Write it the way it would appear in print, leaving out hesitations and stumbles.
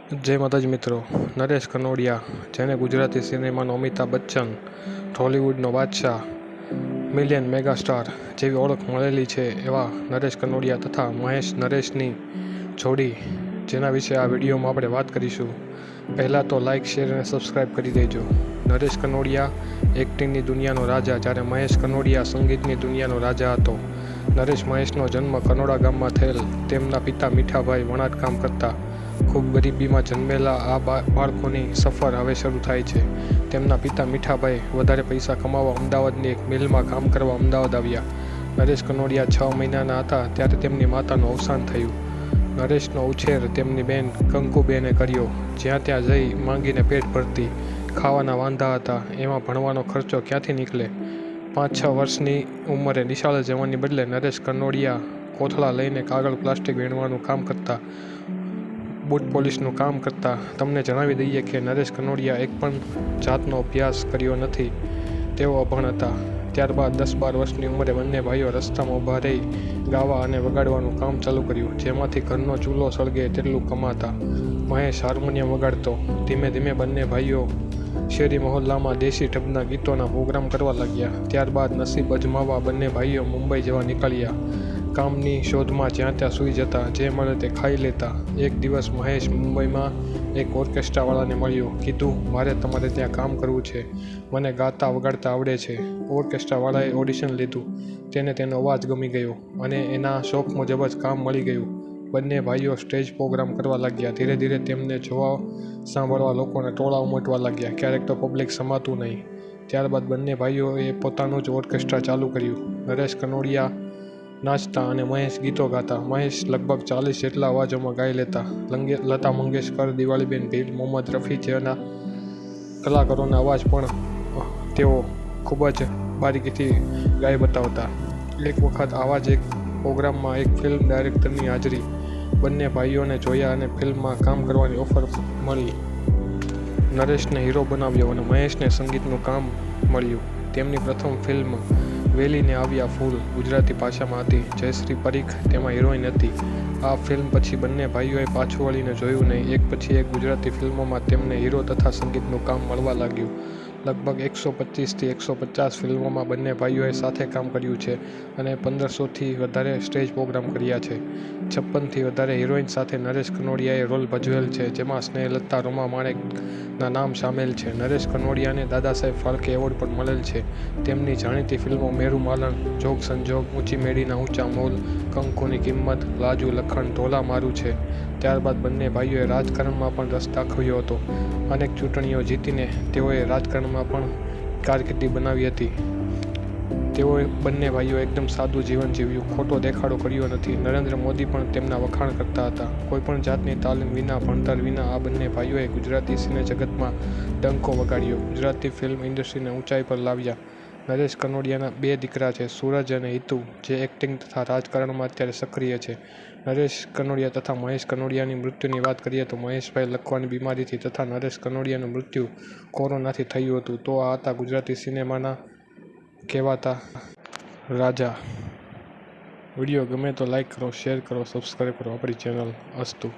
જય માતાજી મિત્રો, નરેશ કનોડિયા, જેને ગુજરાતી સિનેમાનો અમિતાભ બચ્ચન, ટોલીવુડનો બાદશાહ, મિલિયન મેગાસ્ટાર જેવી ઓળખ મળેલી છે, એવા નરેશ કનોડિયા તથા મહેશ નરેશની જોડી, જેના વિશે આ વિડીયોમાં આપણે વાત કરીશું. પહેલાં તો લાઇક, શેર અને સબસ્ક્રાઈબ કરી દેજો. નરેશ કનોડિયા એક્ટિંગની દુનિયાનો રાજા, જ્યારે મહેશ કનોડિયા સંગીતની દુનિયાનો રાજા હતો. નરેશ મહેશનો જન્મ કનોડા ગામમાં થયેલ. તેમના પિતા મીઠાભાઈ વણાટ કામ કરતા. ખૂબ ગરીબીમાં જન્મેલા આ બાળકોની સફર હવે શરૂ થાય છે. તેમના પિતા મીઠાભાઈ વધારે પૈસા કમાવા અમદાવાદની એક મિલમાં કામ કરવા અમદાવાદ આવ્યા. નરેશ કનોડિયા 6 મહિનાના હતા ત્યારે તેમની માતાનું અવસાન થયું. નરેશનો ઉછેર તેમની બેન કંકુબેને કર્યો. જ્યાં ત્યાં જઈ માંગીને પેટ ભરતી. ખાવાના વાંધા હતા, એમાં ભણવાનો ખર્ચો ક્યાંથી નીકળે. 5-6 વર્ષની ઉંમરે નિશાળે જવાની બદલે નરેશ કનોડિયા કોથળા લઈને કાગળ પ્લાસ્ટિક વીણવાનું કામ કરતા, બૂટ પોલિશનું કામ કરતા. તમને જણાવી દઈએ કે નરેશ કનોડિયા એક પણ જાતનો અભ્યાસ કર્યો નથી. તેઓ અભણ હતા. ત્યારબાદ 10-12 વર્ષની ઉંમરે બંને ભાઈઓ રસ્તામાં ઊભા રહી ગાવા અને વગાડવાનું કામ ચાલુ કર્યું, જેમાંથી ઘરનો ચૂલો સળગે તેટલું કમાતા. મહેશ હાર્મોનિયમ વગાડતો. ધીમે ધીમે બંને ભાઈઓ શેરી મહોલ્લામાં દેશી ઢબના ગીતોના પ્રોગ્રામ કરવા લાગ્યા. ત્યારબાદ નસીબ અજમાવવા બંને ભાઈઓ મુંબઈ જવા નીકળ્યા. કામની શોધમાં જ્યાં ત્યાં સૂઈ જતા, જે મળે તે ખાઈ લેતા. એક દિવસ મહેશ મુંબઈમાં એક ઓર્કેસ્ટ્રાવાળાને મળ્યો. કીધું, મારે તમારે ત્યાં કામ કરવું છે, મને ગાતા વગાડતા આવડે છે. ઓર્કેસ્ટ્રાવાળાએ ઓડિશન લીધું. તેને તેનો અવાજ ગમી ગયો અને એના શોખ મુજબ જ કામ મળી ગયું. બંને ભાઈઓ સ્ટેજ પ્રોગ્રામ કરવા લાગ્યા. ધીરે ધીરે તેમને જોવા સાંભળવા લોકોના ટોળા ઉમટવા લાગ્યા. ક્યારેક તો પબ્લિક સમાતું નહીં. ત્યારબાદ બંને ભાઈઓએ પોતાનું જ ઓર્કેસ્ટ્રા ચાલુ કર્યું. નરેશ કનોડિયા નાચતા અને મહેશ ગીતો ગાતા. મહેશ લગભગ 40 જેટલા અવાજોમાં ગાઈ લેતા. લતા મંગેશકર, દિવાળીબેન ભીલ, મોહમ્મદ રફી જેવા કલાકારોના અવાજ પણ તેઓ ખૂબ જ બારીકીથી ગાઈ બતાવતા. એક વખત આવા જ એક પ્રોગ્રામમાં એક ફિલ્મ ડાયરેક્ટરની હાજરી. બંને ભાઈઓને જોયા અને ફિલ્મમાં કામ કરવાની ઓફર મળી. નરેશને હીરો બનાવ્યો અને મહેશને સંગીતનું કામ મળ્યું. તેમની પ્રથમ ફિલ્મ વેલીને આવ્યા ફૂલ ગુજરાતી ભાષામાં હતી. જયશ્રી પરીખ તેમાં હિરોઈન હતી. આ ફિલ્મ પછી બંને ભાઈઓએ પાછું વળીને જોયું નહીં. એક પછી એક ગુજરાતી ફિલ્મોમાં તેમને હીરો તથા સંગીતનું કામ મળવા લાગ્યું. લગભગ 125થી 150 ફિલ્મોમાં બંને ભાઈઓએ સાથે કામ કર્યું છે અને 1500થી વધારે સ્ટેજ પ્રોગ્રામ કર્યા છે. 56થી વધારે હિરોઈન સાથે નરેશ કનોડિયાએ રોલ ભજવેલ છે, જેમાં સ્નેહલતા, રોમા માણેકના નામ સામેલ છે. નરેશ કનોડિયાને દાદા સાહેબ ફાલ્કે એવોર્ડ પણ મળેલ છે. તેમની જાણીતી ફિલ્મો મેરુ માલણ, જોગ સંજોગ, ઊંચી મેડીના ઊંચા મોલ, કંકુની કિંમત, લાજુ લખણ, ઢોલા મારું છે. ત્યારબાદ બંને ભાઈઓએ રાજકારણમાં પણ રસ દાખવ્યો હતો. અનેક ચૂંટણીઓ જીતીને તેઓએ રાજકારણમાં પણ કારકિર્દી બનાવી હતી. તેઓએ બંને ભાઈઓ એકદમ સાદું જીવન જીવ્યું, ખોટો દેખાડો કર્યો નથી. નરેન્દ્ર મોદી પણ તેમના વખાણ કરતા હતા. કોઈપણ જાતની તાલીમ વિના, ભણતર વિના આ બંને ભાઈઓએ ગુજરાતી સિને જગતમાં ડંકો વગાડ્યો. ગુજરાતી ફિલ્મ ઇન્ડસ્ટ્રીને ઊંચાઈ પર લાવ્યા. નરેશ કનોડિયાના 2 દીકરા છે, સૂરજ અને હિતુ, જે એક્ટિંગ તથા રાજકારણમાં અત્યારે સક્રિય છે. નરેશ કનોડિયા તથા મહેશ કનોડિયાની મૃત્યુની વાત કરીએ તો મહેશભાઈ લખવાની બીમારીથી તથા નરેશ કનોડિયાનું મૃત્યુ કોરોનાથી થયું હતું. તો આ હતા ગુજરાતી સિનેમાના કહેવાતા રાજા. વિડીયો ગમે તો લાઈક કરો, શેર કરો, સબસ્ક્રાઈબ કરો આપણી ચેનલ. અસ્તુ.